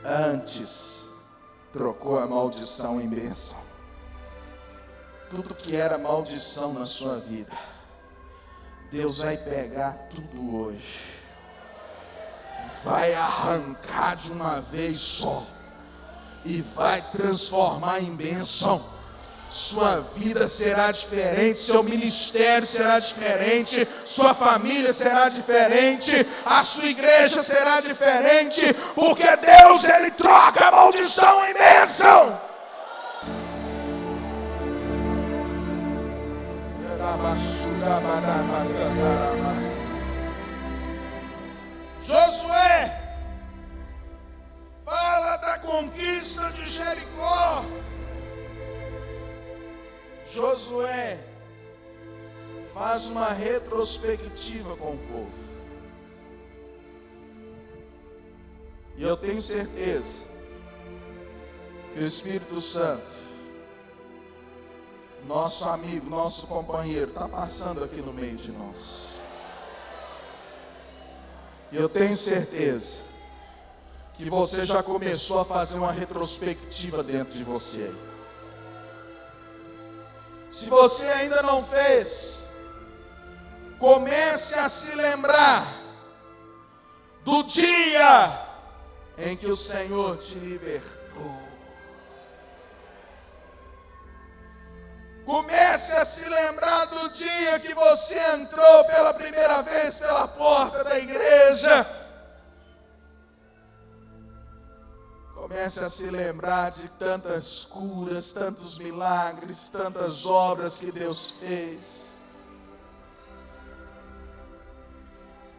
antes trocou a maldição em bênção. Tudo que era maldição na sua vida, Deus vai pegar tudo hoje, vai arrancar de uma vez só e vai transformar em bênção. Sua vida será diferente, seu ministério será diferente, sua família será diferente, a sua igreja será diferente, porque Deus, Ele troca a maldição em bênção. Josué fala da conquista de Jericó. Josué faz uma retrospectiva com o povo. E eu tenho certeza que o Espírito Santo, nosso amigo, nosso companheiro, está passando aqui no meio de nós. E eu tenho certeza que você já começou a fazer uma retrospectiva dentro de você. Se você ainda não fez, comece a se lembrar do dia em que o Senhor te libertou. Comece a se lembrar do dia que você entrou pela primeira vez pela porta da igreja. Comece a se lembrar de tantas curas, tantos milagres, tantas obras que Deus fez.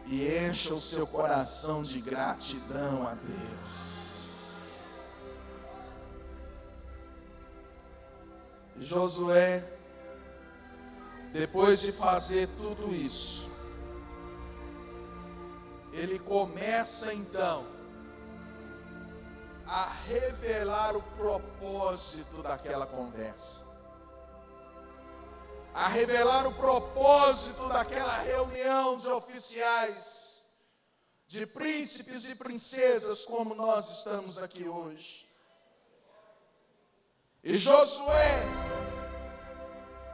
E encha o seu coração de gratidão a Deus. Josué, depois de fazer tudo isso, ele começa então a revelar o propósito daquela conversa, a revelar o propósito daquela reunião de oficiais, de príncipes e princesas, como nós estamos aqui hoje. E Josué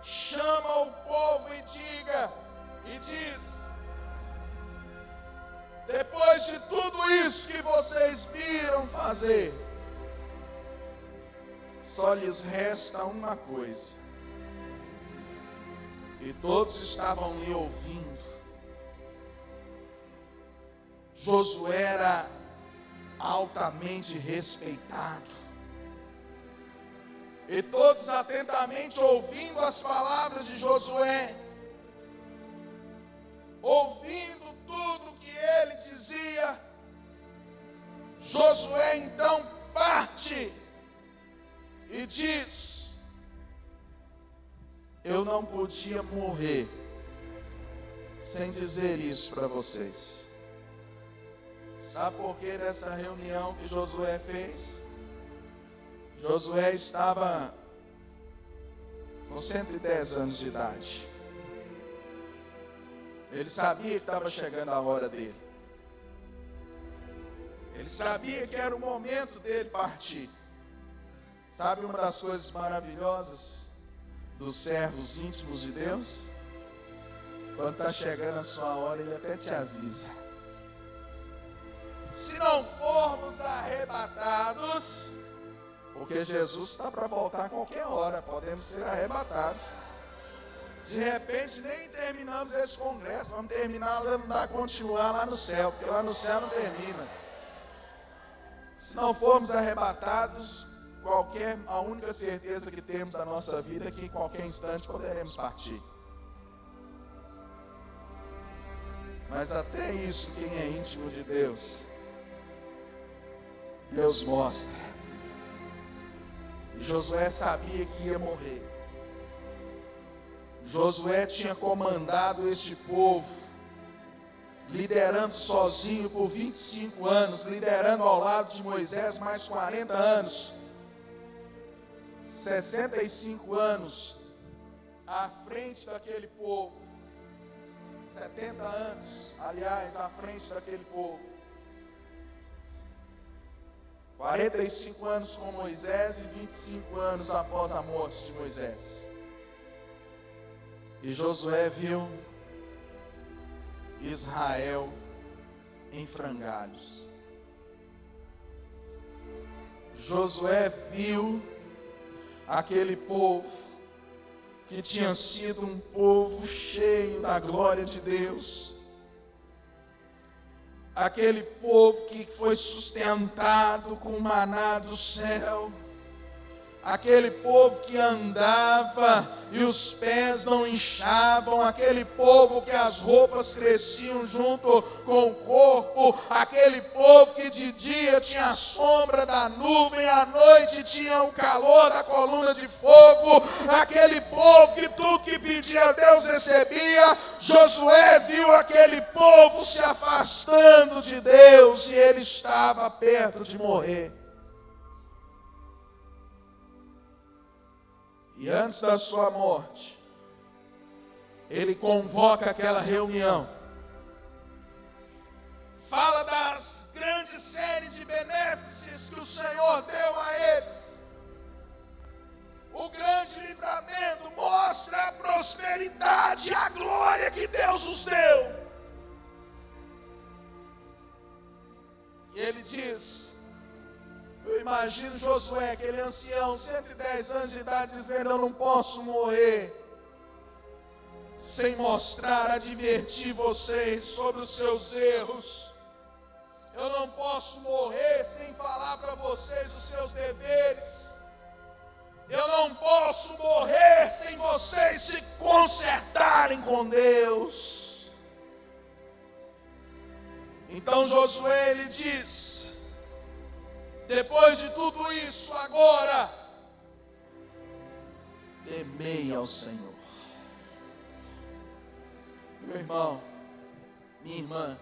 chama o povo e diz: depois de tudo isso que vocês viram fazer, só lhes resta uma coisa. E todos estavam lhe ouvindo. Josué era altamente respeitado. E todos atentamente ouvindo as palavras de Josué, ouvindo tudo que ele dizia, Josué então parte e diz: eu não podia morrer sem dizer isso para vocês. Sabe por que dessa reunião que Josué fez? Josué estava com 110 anos de idade. Ele sabia que estava chegando a hora dele. Ele sabia que era o momento dele partir. Sabe uma das coisas maravilhosas dos servos íntimos de Deus? Quando está chegando a sua hora, ele até te avisa. Se não formos arrebatados, porque Jesus está para voltar a qualquer hora, podemos ser arrebatados. De repente nem terminamos esse congresso, vamos terminar, continuar lá no céu, porque lá no céu não termina. Se não formos arrebatados, a única certeza que temos da nossa vida é que em qualquer instante poderemos partir. Mas até isso, quem é íntimo de Deus, Deus mostra. Josué sabia que ia morrer. Josué tinha comandado este povo, liderando sozinho por 25 anos, liderando ao lado de Moisés mais 40 anos, 65 anos à frente daquele povo, 70 anos, aliás, à frente daquele povo. 45 anos com Moisés e 25 anos após a morte de Moisés. E Josué viu Israel em frangalhos. Josué viu aquele povo que tinha sido um povo cheio da glória de Deus, aquele povo que foi sustentado com o maná do céu, aquele povo que andava e os pés não inchavam, aquele povo que as roupas cresciam junto com o corpo, aquele povo que de dia tinha a sombra da nuvem, à noite tinha o calor da coluna de fogo, aquele povo que tudo que pedia a Deus recebia. Josué viu aquele povo se afastando de Deus e ele estava perto de morrer. E antes da sua morte, ele convoca aquela reunião. Fala das grandes séries de benefícios que o Senhor deu a eles. O grande livramento mostra a prosperidade e a glória que Deus os deu. E ele diz... Eu imagino Josué, aquele ancião, 110 anos de idade, dizendo: eu não posso morrer sem mostrar, advertir vocês sobre os seus erros. Eu não posso morrer sem falar para vocês os seus deveres. Eu não posso morrer sem vocês se consertarem com Deus. Então Josué, ele diz: depois de tudo isso, agora, temei ao Senhor. Meu irmão, minha irmã,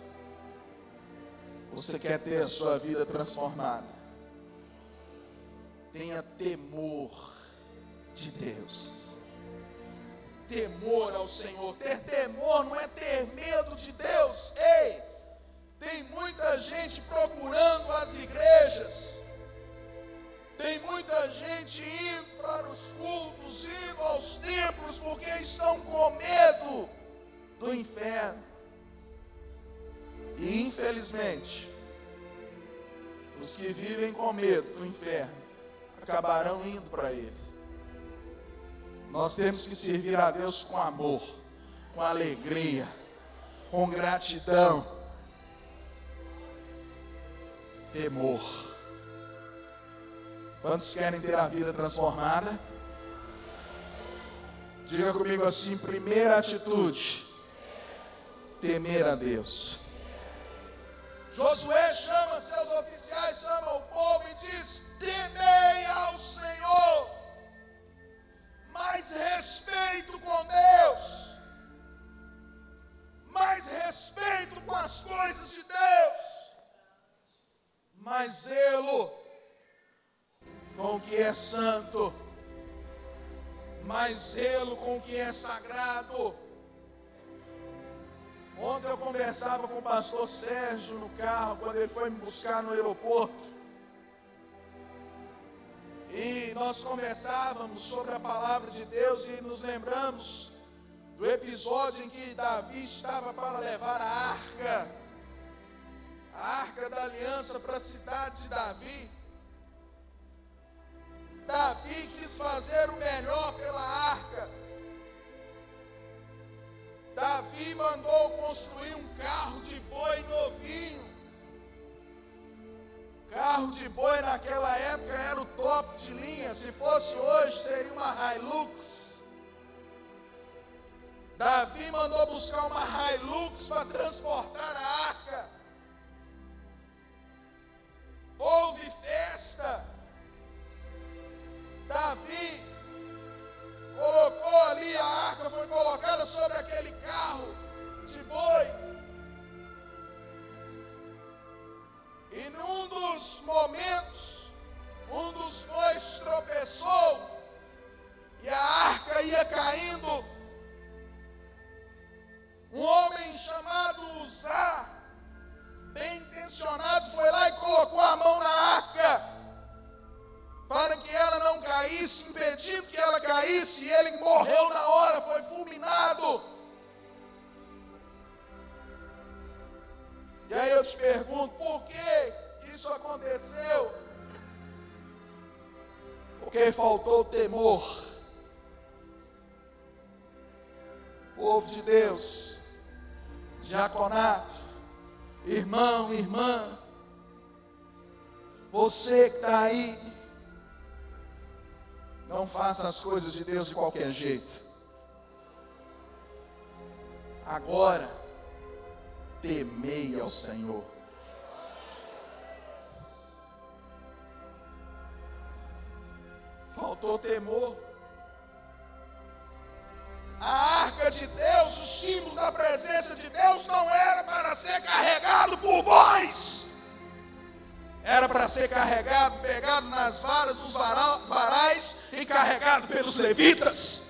você quer ter a sua vida transformada? Tenha temor de Deus. Temor ao Senhor. Ter temor não é ter medo de Deus. Ei! Tem muita gente procurando as igrejas, tem muita gente indo para os cultos, indo aos templos, porque estão com medo do inferno. E infelizmente, os que vivem com medo do inferno acabarão indo para ele. Nós temos que servir a Deus com amor, com alegria, com gratidão. Temor. Quantos querem ter a vida transformada? Diga comigo assim: primeira atitude, temer a Deus. Josué chama seus oficiais, chama o povo e diz: temei ao Senhor. Mais respeito com Deus, mais respeito com as coisas de Deus, mais zelo com o que é santo, mais zelo com o que é sagrado. Ontem eu conversava com o pastor Sérgio no carro, quando ele foi me buscar no aeroporto. E nós conversávamos sobre a palavra de Deus e nos lembramos do episódio em que Davi estava para levar a Arca da Aliança para a cidade de Davi. Davi quis fazer o melhor pela arca. Davi mandou construir um carro de boi novinho. Carro de boi naquela época era o top de linha. Se fosse hoje, seria uma Hilux. Davi mandou buscar uma Hilux para transportar a arca. Houve festa. Davi colocou ali a arca, foi colocada sobre aquele carro de boi. E num dos momentos, um dos bois tropeçou e a arca ia caindo. Um homem chamado Uzá, bem intencionado, foi lá e colocou a mão na arca. eu te pergunto, por que isso aconteceu? Porque faltou temor. Povo de Deus, diaconato, irmão, irmã, você que está aí, não faça as coisas de Deus de qualquer jeito. Agora, temei ao Senhor. Faltou temor. A arca de Deus, o símbolo da presença de Deus, não era para ser carregado por bois. Era para ser carregado, pegado nas varas dos varais e carregado pelos levitas.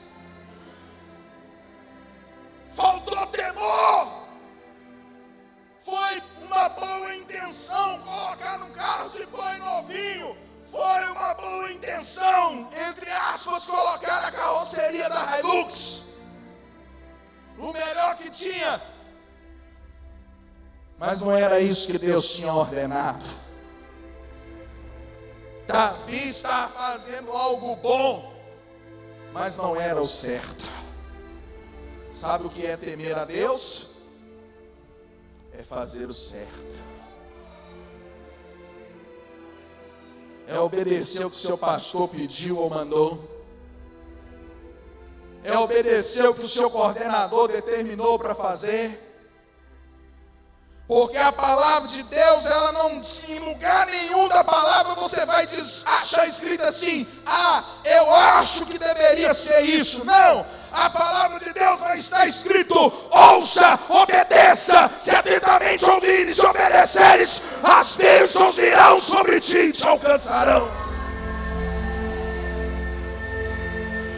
Faltou temor. Foi uma boa intenção colocar num carro de boi novinho. Foi uma boa intenção, entre aspas, colocar a carroceria da Hilux. O melhor que tinha. Mas não era isso que Deus tinha ordenado. Davi estava fazendo algo bom, mas não era o certo. Sabe o que é temer a Deus? É fazer o certo. É obedecer o que seu pastor pediu ou mandou. É obedecer o que o seu coordenador determinou para fazer. Porque a palavra de Deus, ela não, em lugar nenhum da palavra você vai achar escrito assim: ah, eu acho que deveria ser isso. Não, a palavra de Deus vai estar escrito: ouça, obedeça, se atentamente ouvires e obedeceres, as bênçãos virão sobre ti e te alcançarão.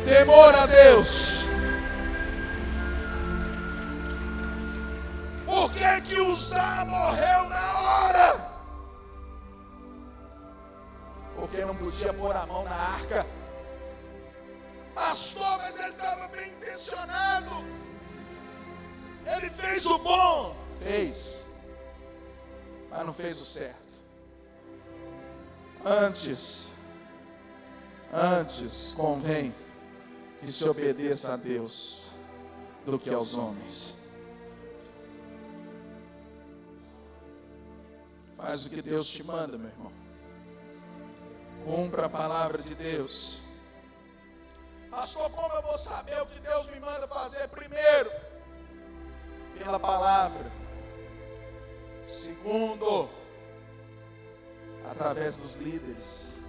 Temor a Deus. Por que Uzá morreu na hora? Porque não podia pôr a mão na arca. Pastor, mas ele estava bem intencionado. Ele fez o bom. Fez. Mas não fez o certo. Antes convém que se obedeça a Deus do que aos homens. Faz o que Deus te manda, meu irmão. Cumpra a palavra de Deus. Pastor, como eu vou saber o que Deus me manda fazer? Primeiro, pela palavra. Segundo, através dos líderes.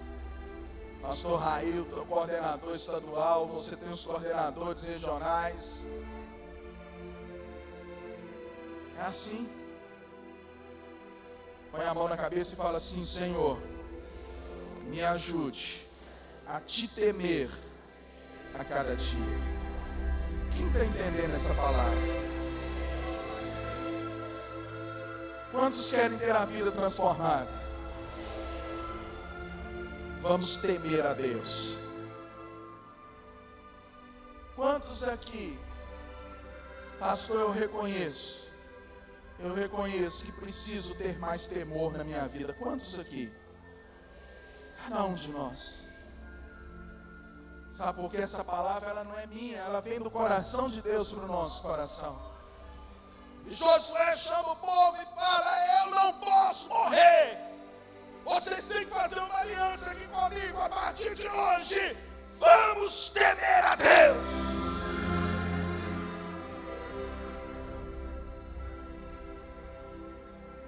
Pastor Railton, coordenador estadual, você tem os coordenadores regionais. É assim. Põe a mão na cabeça e fala assim: Senhor, me ajude a te temer a cada dia. Quem está entendendo essa palavra? Quantos querem ter a vida transformada? Vamos temer a Deus. Quantos aqui, pastor, eu reconheço que preciso ter mais temor na minha vida. Quantos aqui? Cada um de nós. Sabe por que essa palavra, ela não é minha, ela vem do coração de Deus para o nosso coração. E Josué chama o povo e fala: eu não posso morrer. Vocês têm que fazer uma aliança aqui comigo. A partir de hoje, vamos temer a Deus.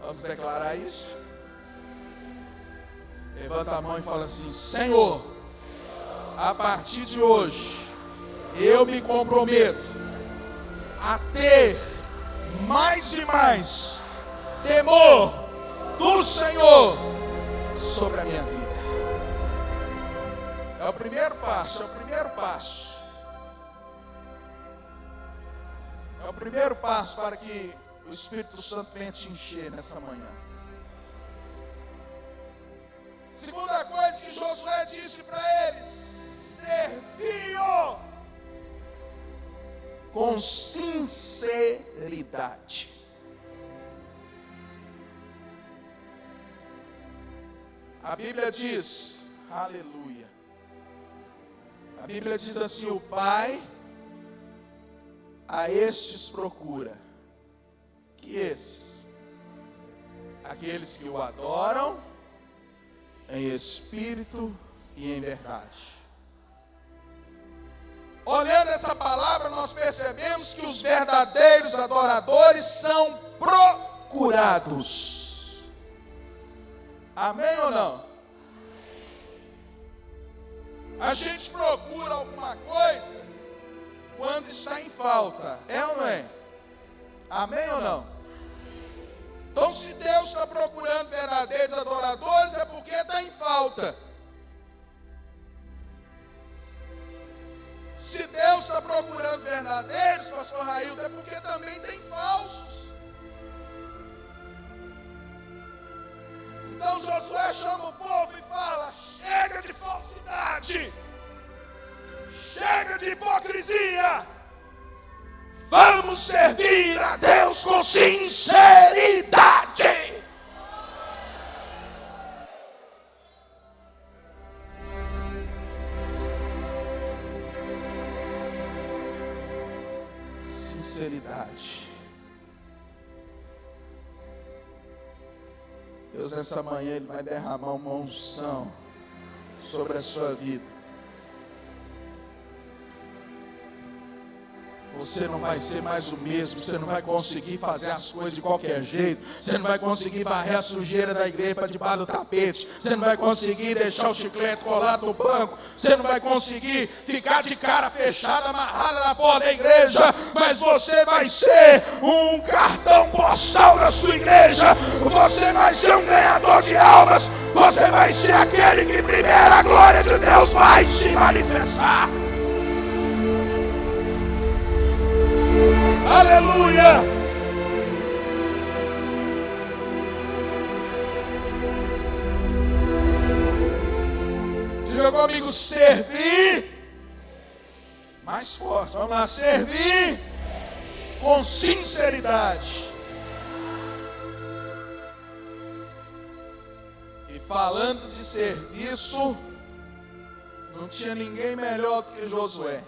Vamos declarar isso? Levanta a mão e fala assim: Senhor, a partir de hoje, eu me comprometo a ter mais e mais temor do Senhor sobre a minha vida. É o primeiro passo, é o primeiro passo. É o primeiro passo para que o Espírito Santo venha te encher nessa manhã. Segunda coisa que Josué disse para eles: serviu com sinceridade. A Bíblia diz, aleluia. A Bíblia diz assim: o Pai a estes procura. Que estes? Aqueles que o adoram em espírito e em verdade. Olhando essa palavra, nós percebemos que os verdadeiros adoradores são procurados. Amém ou não? A gente procura alguma coisa quando está em falta. É ou não é? Amém ou não? Então, se Deus está procurando verdadeiros adoradores, é porque está em falta. Se Deus está procurando verdadeiros, pastor Railton, é porque também tem falsos. Então Josué chama o povo e fala: chega de falsidade, chega de hipocrisia, vamos servir a Deus com sinceridade. Sinceridade. Deus, nessa manhã, Ele vai derramar uma unção sobre a sua vida. Você não vai ser mais o mesmo. Você não vai conseguir fazer as coisas de qualquer jeito. Você não vai conseguir varrer a sujeira da igreja para debaixo do tapete. Você não vai conseguir deixar o chiclete colado no banco. Você não vai conseguir ficar de cara fechada, amarrada na porta da igreja. Mas você vai ser um cartão postal da sua igreja. Você vai ser um ganhador de almas. Você vai ser aquele que primeiro a glória de Deus vai se manifestar. Aleluia! Diga comigo: servir. Mais forte, vamos lá: servir com sinceridade. E falando de serviço, não tinha ninguém melhor do que Josué.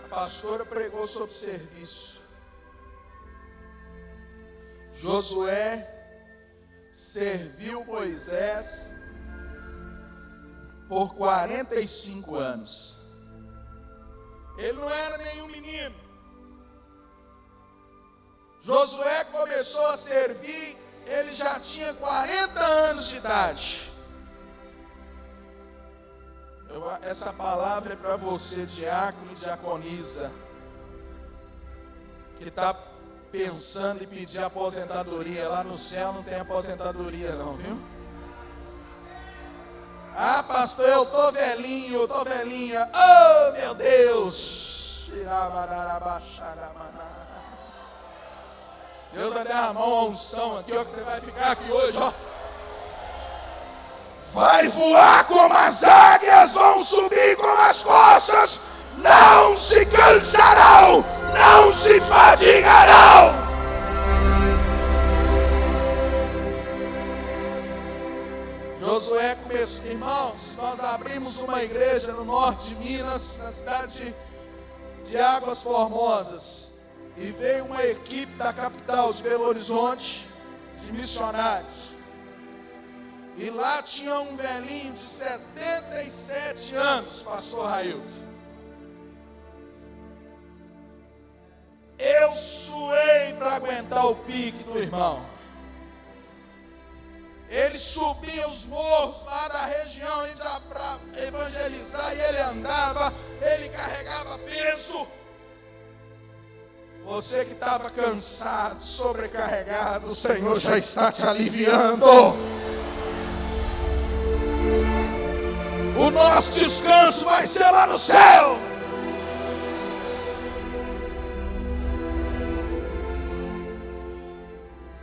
A pastora pregou sobre serviço. Josué serviu Moisés por 45 anos. Ele não era nenhum menino. Josué começou a servir, ele já tinha 40 anos de idade. Essa palavra é para você, diácono e diaconisa, que está pensando em pedir aposentadoria. Lá no céu não tem aposentadoria não, viu? Ah, pastor, eu estou velhinho, eu estou velhinha. Oh, meu Deus! Deus vai derramar uma unção aqui, ó, que você vai ficar aqui hoje, ó. Vai voar como as águias, vão subir como as corças, não se cansarão, não se fadigarão. Josué começou, irmãos, nós abrimos uma igreja no norte de Minas, na cidade de Águas Formosas, e veio uma equipe da capital de Belo Horizonte, de missionários. E lá tinha um velhinho de 77 anos, pastor Railton. Eu suei para aguentar o pique do irmão. Ele subia os morros lá da região para evangelizar, e ele andava, ele carregava peso. Você que estava cansado, sobrecarregado, o Senhor já está te aliviando. O nosso descanso vai ser lá no céu.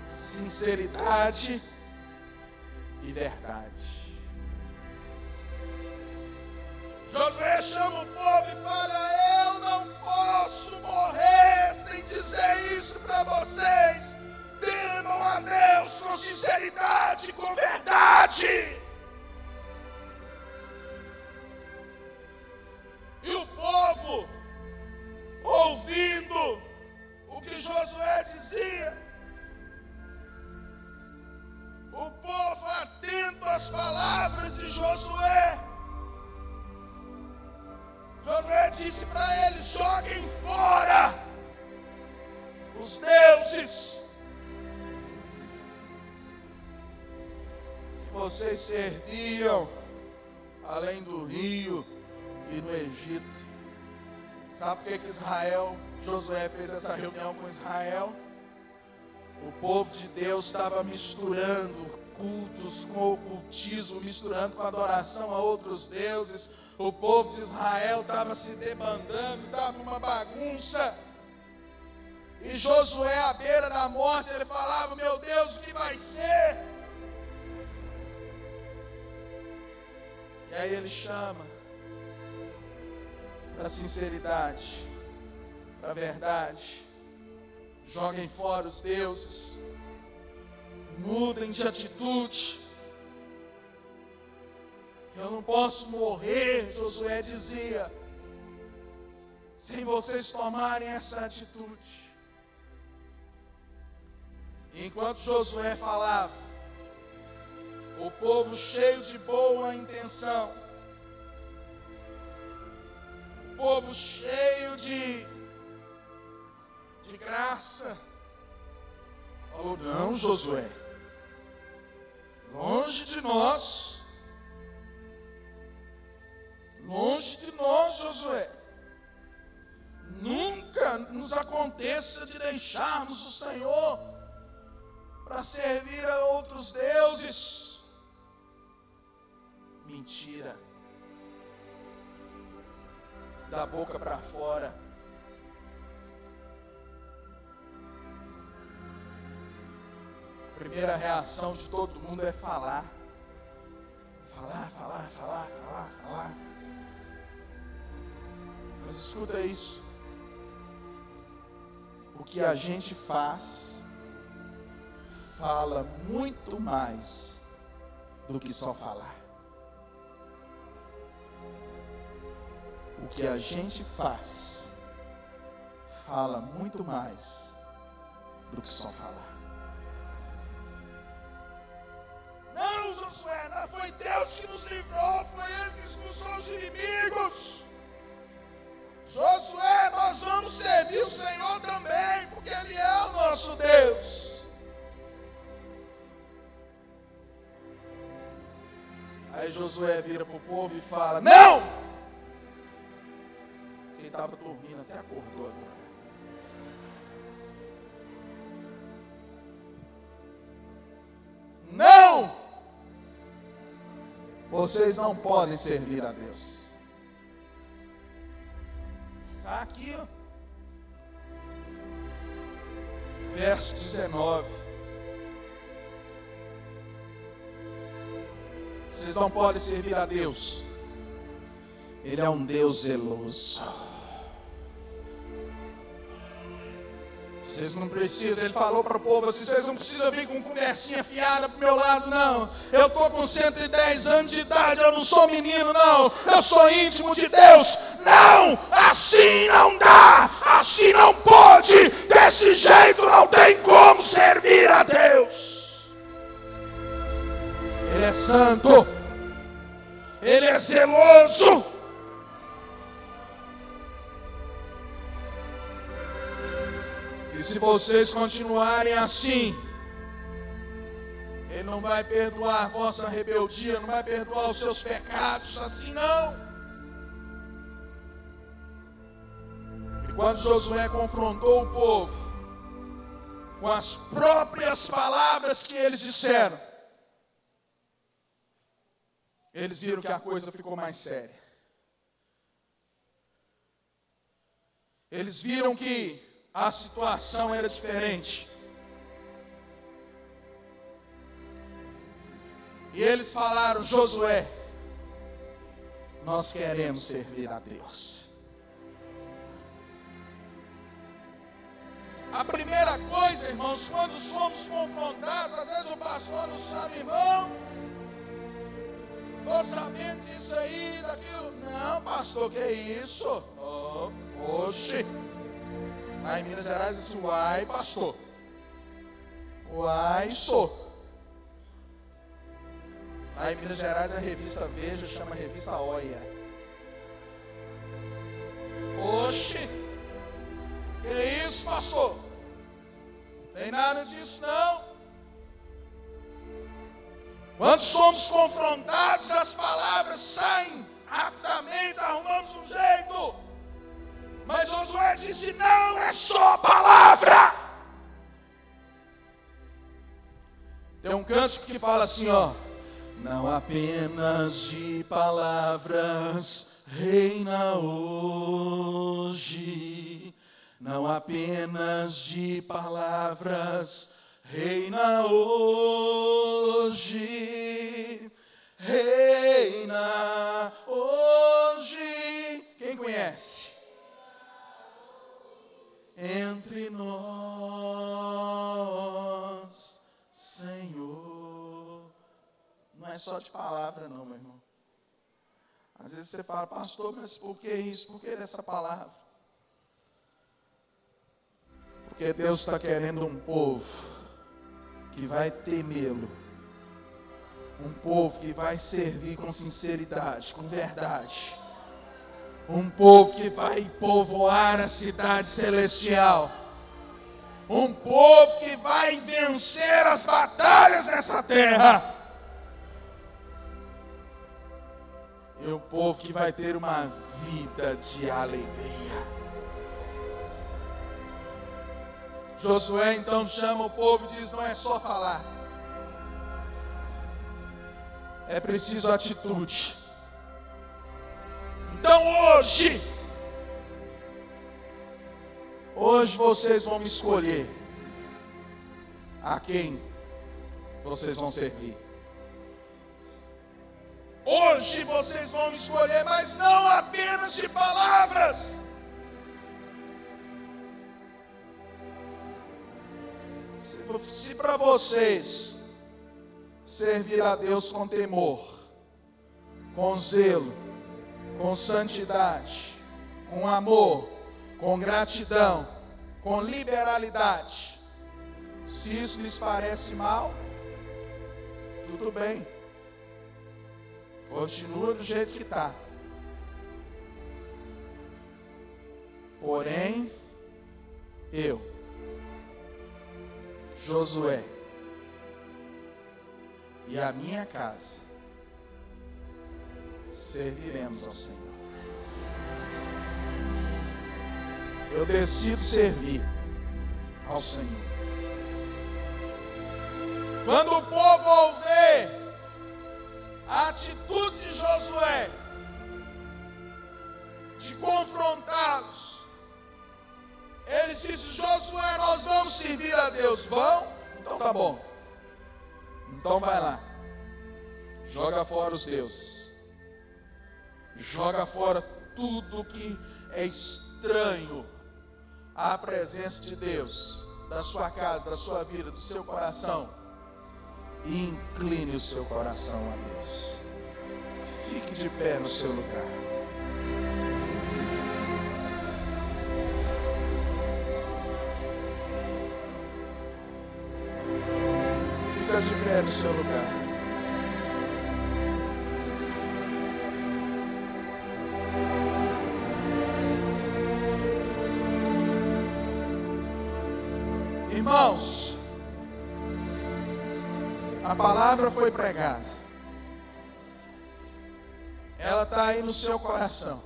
Sinceridade e verdade. Josué chama o povo e fala: eu não posso morrer sem dizer isso para vocês. Temam a Deus com sinceridade. cidade. E o povo, ouvindo o que Josué dizia, o povo atento às palavras de Josué, Josué disse para eles: joguem fora os deuses que vocês serviam além do rio e no Egito. Sabe por que Josué fez essa reunião com Israel? O povo de Deus estava misturando cultos com ocultismo, misturando com adoração a outros deuses. O povo de Israel estava se debandando, estava uma bagunça. E Josué, à beira da morte, ele falava: meu Deus, o que vai ser? E aí ele chama para a sinceridade, para a verdade. Joguem fora os deuses, mudem de atitude. Eu não posso morrer, Josué dizia, sem vocês tomarem essa atitude. E enquanto Josué falava, o povo cheio de boa intenção, o povo cheio de graça, falou: não, Josué, longe de nós, Josué, nunca nos aconteça de deixarmos o Senhor para servir a outros deuses. Mentira, da boca para fora. A primeira reação de todo mundo é falar. Falar. Mas escuta isso. O que a gente faz fala muito mais do que só falar. O que a gente faz fala muito mais do que só falar. Não, Josué, não foi Deus que nos livrou, foi Ele que expulsou os inimigos. Josué, nós vamos servir o Senhor também, porque Ele é o nosso Deus. Aí Josué vira para o povo e fala: não! Quem estava dormindo até acordou agora. Não! Vocês não podem servir a Deus. Está aqui, ó. Verso 19. Vocês não podem servir a Deus. Ele é um Deus zeloso. Vocês não precisam, ele falou para o povo assim: vocês não precisam vir com conversinha fiada para o meu lado, não. Eu estou com 110 anos de idade, eu não sou menino, não. Eu sou íntimo de Deus. Não, assim não dá, assim não pode, desse jeito não tem como servir a Deus. Ele é santo, Ele é zeloso. E se vocês continuarem assim, Ele não vai perdoar a vossa rebeldia, não vai perdoar os seus pecados, assim não. E quando Josué confrontou o povo com as próprias palavras que eles disseram, eles viram que a coisa ficou mais séria. Eles viram que a situação era diferente. E eles falaram: Josué, nós queremos servir a Deus. A primeira coisa, irmãos, quando somos confrontados, às vezes o pastor nos chama: irmão, estou sabendo disso aí, daquilo. Não, pastor, que é isso? Oxe. Lá em Minas Gerais diz assim, uai, pastor. Uai, sou. Lá em Minas Gerais a revista Veja chama revista Olha. Oxe. Que é isso, pastor? Tem nada disso não. Quando somos confrontados, as palavras saem rapidamente, arrumamos um jeito. Mas Josué disse, não é só a palavra. Tem um cântico que fala assim, ó. Não apenas de palavras reina hoje. Não apenas de palavras reina hoje. Reina hoje. Quem conhece? Entre nós, Senhor. Não é só de palavra não, meu irmão. Às vezes você fala, pastor, mas por que isso? Por que dessa palavra? Porque Deus está querendo um povo que vai temê-lo. Um povo que vai servir com sinceridade, com verdade. Um povo que vai povoar a cidade celestial. Um povo que vai vencer as batalhas nessa terra. E um povo que vai ter uma vida de alegria. Josué então chama o povo e diz, não é só falar. É preciso atitude. Então hoje vocês vão me escolher a quem vocês vão servir. Hoje vocês vão me escolher, mas não apenas de palavras. Se para vocês servir a Deus com temor, com zelo, com santidade, com amor, com gratidão, com liberalidade, se isso lhes parece mal, tudo bem. Continua do jeito que está. Porém, eu, Josué, e a minha casa, serviremos ao Senhor. Eu decido servir ao Senhor. Quando o povo ouvir a atitude de Josué, de confrontá-los, eles dizem, Josué, nós vamos servir a Deus. Vão? Então tá bom. Então vai lá. Joga fora os deuses. Joga fora tudo que é estranho à presença de Deus, da sua casa, da sua vida, do seu coração. E incline o seu coração a Deus. Fique de pé no seu lugar. Fica de pé no seu lugar. Irmãos, a palavra foi pregada. Ela está aí no seu coração.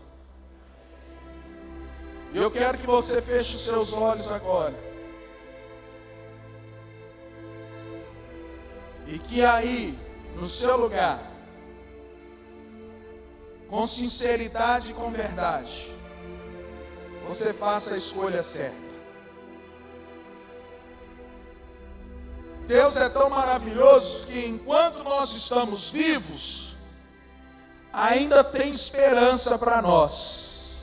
E eu quero que você feche os seus olhos agora. E que aí, no seu lugar, com sinceridade e com verdade, você faça a escolha certa. Deus é tão maravilhoso que enquanto nós estamos vivos, ainda tem esperança para nós.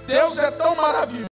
Deus é tão maravilhoso